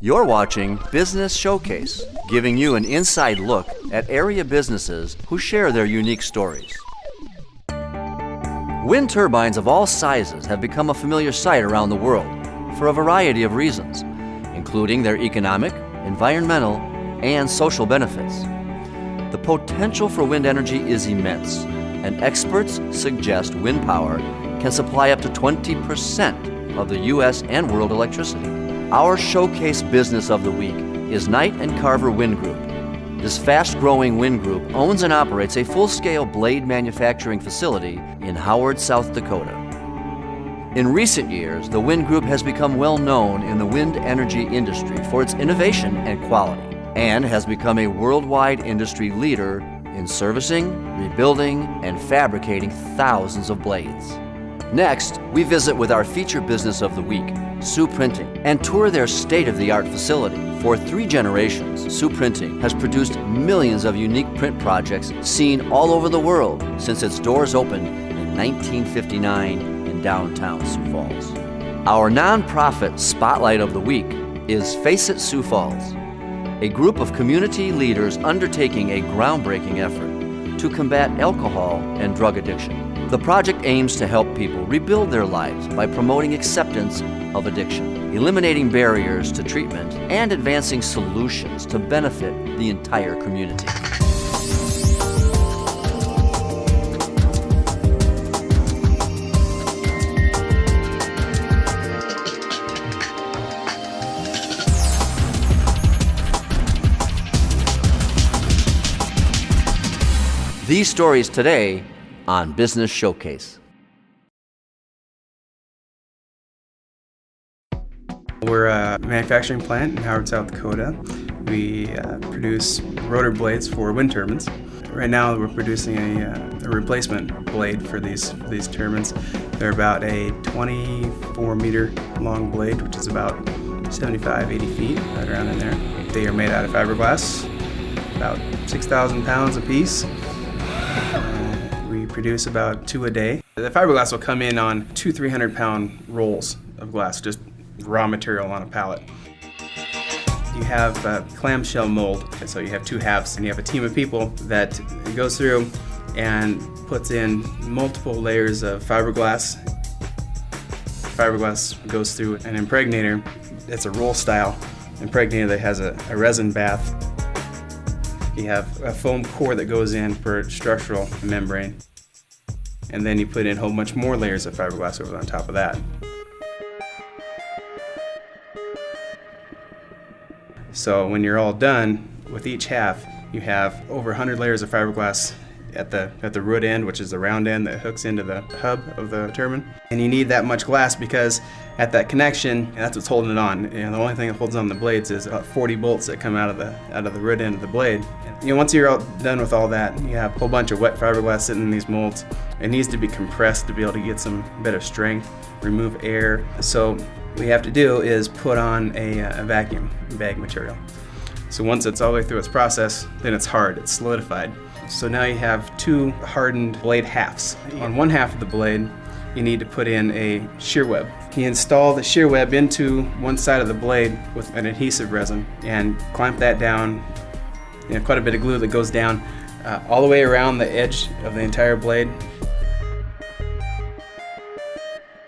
You're watching Business Showcase, giving you an inside look at area businesses who share their unique stories. Wind turbines of all sizes have become a familiar sight around the world for a variety of reasons, including their economic, environmental, and social benefits. The potential for wind energy is immense, and experts suggest wind power can supply up to 20% of the U.S. and world electricity. Our showcase business of the week is Knight & Carver Wind Group. This fast-growing wind group owns and operates a full-scale blade manufacturing facility in Howard, South Dakota. In recent years, the wind group has become well known in the wind energy industry for its innovation and quality, and has become a worldwide industry leader in servicing, rebuilding, and fabricating thousands of blades. Next, we visit with our feature business of the week, Sue Printing, and tour their state-of-the-art facility. For 3 generations, Sue Printing has produced millions of unique print projects seen all over the world since its doors opened in 1959 in downtown Sioux Falls. Our nonprofit spotlight of the week is Face It Sioux Falls, a group of community leaders undertaking a groundbreaking effort to combat alcohol and drug addiction. The project aims to help people rebuild their lives by promoting acceptance of addiction, eliminating barriers to treatment, and advancing solutions to benefit the entire community. These stories today on Business Showcase. We're a manufacturing plant in Howard, South Dakota. We produce rotor blades for wind turbines. Right now we're producing a replacement blade for these turbines. They're about a 24-meter long blade, which is about 75, 80 feet, right around in there. They are made out of fiberglass, about 6,000 pounds a piece. We produce about 2 a day. The fiberglass will come in on 300-pound rolls of glass, just raw material on a pallet. You have a clamshell mold, so you have 2 halves, and you have a team of people that goes through and puts in multiple layers of fiberglass. Fiberglass goes through an impregnator. It's a roll style impregnator that has a resin bath. You have a foam core that goes in for structural membrane, and then you put in a whole bunch more layers of fiberglass over on top of that. So when you're all done with each half, you have over 100 layers of fiberglass at the root end, which is the round end that hooks into the hub of the turbine. And you need that much glass because at that connection, that's what's holding it on. And the only thing that holds on the blades is about 40 bolts that come out of the root end of the blade. And, once you're all done with all that, you have a whole bunch of wet fiberglass sitting in these molds. It needs to be compressed to be able to get some better strength, remove air. So what we have to do is put on a vacuum bag material. So once it's all the way through its process, then it's hard, it's solidified. So now you have 2 hardened blade halves. On one half of the blade, you need to put in a shear web. You install the shear web into one side of the blade with an adhesive resin and clamp that down. Quite a bit of glue that goes down all the way around the edge of the entire blade.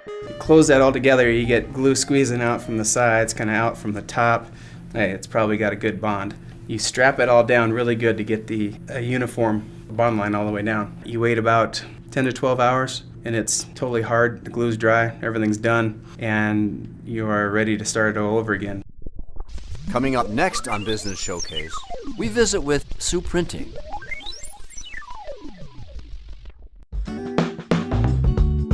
You close that all together, you get glue squeezing out from the sides, kind of out from the top. Hey, it's probably got a good bond. You strap it all down really good to get a uniform bond line all the way down. You wait about 10 to 12 hours and it's totally hard. The glue's dry, everything's done, and you are ready to start it all over again. Coming up next on Business Showcase, we visit with Sue Printing.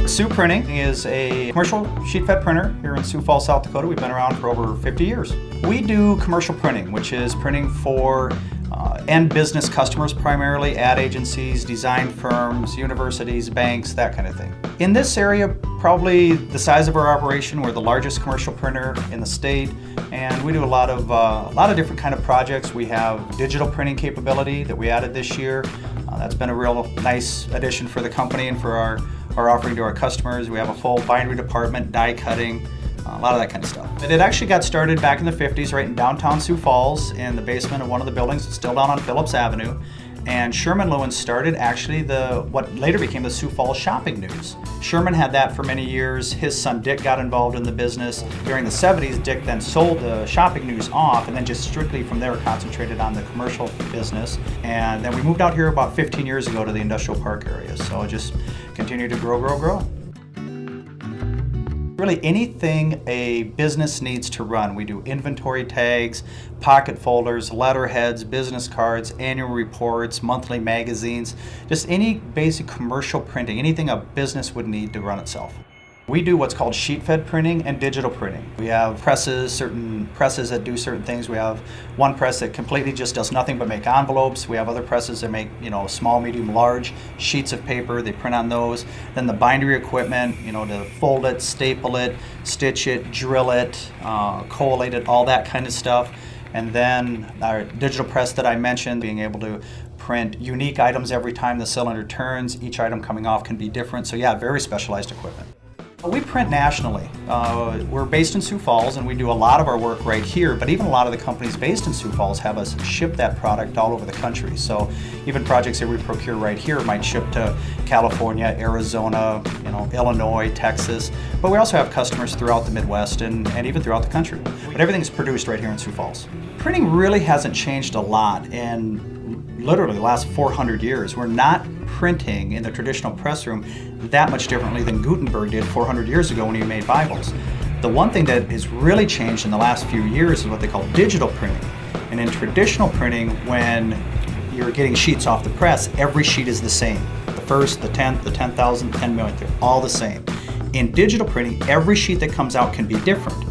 Sue Printing is a commercial sheet fed printer here in Sioux Falls, South Dakota. We've been around for over 50 years. We do commercial printing, which is printing for end business customers, primarily ad agencies, design firms, universities, banks, that kind of thing. In this area, probably the size of our operation, we're the largest commercial printer in the state, and we do a lot of different kind of projects. We have digital printing capability that we added this year. That's been a real nice addition for the company and for our offering to our customers. We have a full bindery department, die cutting, a lot of that kind of stuff. But it actually got started back in the 50s right in downtown Sioux Falls in the basement of one of the buildings. It's still down on Phillips Avenue. And Sherman Lewin started actually what later became the Sioux Falls Shopping News. Sherman had that for many years. His son Dick got involved in the business. During the 70s, Dick then sold the Shopping News off and then just strictly from there concentrated on the commercial business. And then we moved out here about 15 years ago to the industrial park area. So it just continued to grow. Really anything a business needs to run. We do inventory tags, pocket folders, letterheads, business cards, annual reports, monthly magazines, just any basic commercial printing, anything a business would need to run itself. We do what's called sheet-fed printing and digital printing. We have presses, certain presses that do certain things. We have one press that completely just does nothing but make envelopes. We have other presses that make, small, medium, large sheets of paper. They print on those. Then the bindery equipment, to fold it, staple it, stitch it, drill it, collate it, all that kind of stuff. And then our digital press that I mentioned, being able to print unique items every time the cylinder turns. Each item coming off can be different. So yeah, very specialized equipment. We print nationally. We're based in Sioux Falls and we do a lot of our work right here, but even a lot of the companies based in Sioux Falls have us ship that product all over the country. So even projects that we procure right here might ship to California, Arizona, Illinois, Texas, but we also have customers throughout the Midwest and even throughout the country. But everything is produced right here in Sioux Falls. Printing really hasn't changed a lot in literally the last 400 years. We're not printing in the traditional press room that much differently than Gutenberg did 400 years ago when he made Bibles. The one thing that has really changed in the last few years is what they call digital printing. And in traditional printing, when you're getting sheets off the press, every sheet is the same. The first, the 10th, the 10,000, 10 millionth, they're all the same. In digital printing, every sheet that comes out can be different.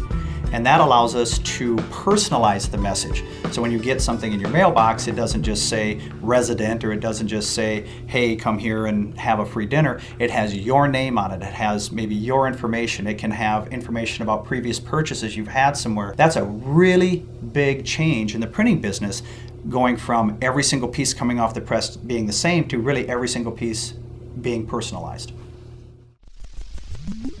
And that allows us to personalize the message. So when you get something in your mailbox, it doesn't just say resident, or it doesn't just say, hey, come here and have a free dinner. It has your name on it. It has maybe your information. It can have information about previous purchases you've had somewhere. That's a really big change in the printing business, going from every single piece coming off the press being the same to really every single piece being personalized.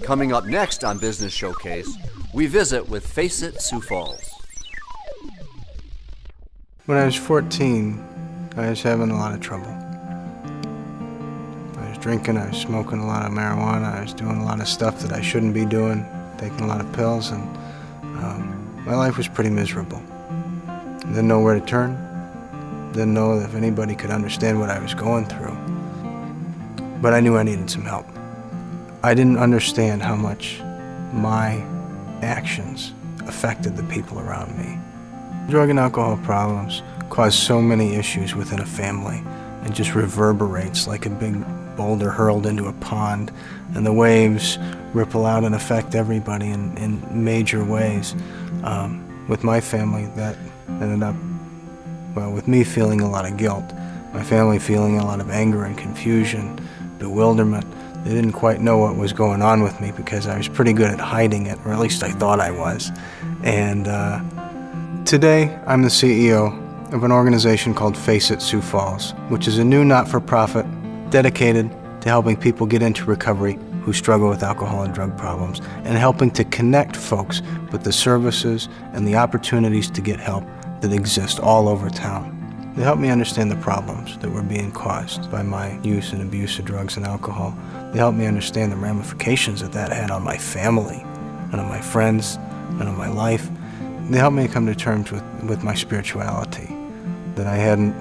Coming up next on Business Showcase, we visit with Face It Sioux Falls. When I was 14, I was having a lot of trouble. I was drinking, I was smoking a lot of marijuana, I was doing a lot of stuff that I shouldn't be doing, taking a lot of pills, and my life was pretty miserable. Didn't know where to turn, didn't know if anybody could understand what I was going through, but I knew I needed some help. I didn't understand how much my actions affected the people around me. Drug and alcohol problems cause so many issues within a family and just reverberates like a big boulder hurled into a pond, and the waves ripple out and affect everybody in major ways. With my family, that ended up, with me feeling a lot of guilt, my family feeling a lot of anger and confusion, bewilderment. They didn't quite know what was going on with me because I was pretty good at hiding it, or at least I thought I was. And today, I'm the CEO of an organization called Face It Sioux Falls, which is a new not-for-profit dedicated to helping people get into recovery who struggle with alcohol and drug problems, and helping to connect folks with the services and the opportunities to get help that exist all over town. They helped me understand the problems that were being caused by my use and abuse of drugs and alcohol. They helped me understand the ramifications that had on my family, and on my friends, and on my life. They helped me come to terms with my spirituality that I hadn't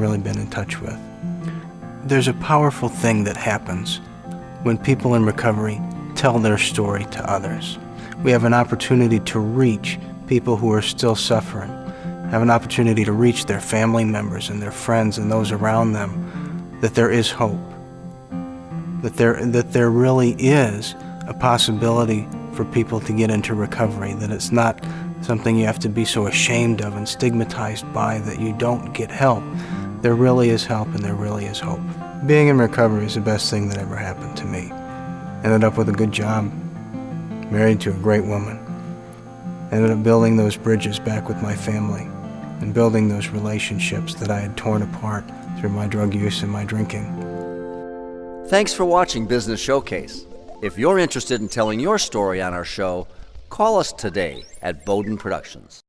really been in touch with. There's a powerful thing that happens when people in recovery tell their story to others. We have an opportunity to reach people who are still suffering, have an opportunity to reach their family members and their friends and those around them, that there is hope, that there really is a possibility for people to get into recovery, that it's not something you have to be so ashamed of and stigmatized by that you don't get help. There really is help, and there really is hope. Being in recovery is the best thing that ever happened to me. Ended up with a good job, married to a great woman, ended up building those bridges back with my family, and building those relationships that I had torn apart through my drug use and my drinking. Thanks for watching Business Showcase. If you're interested in telling your story on our show, call us today at Bowden Productions.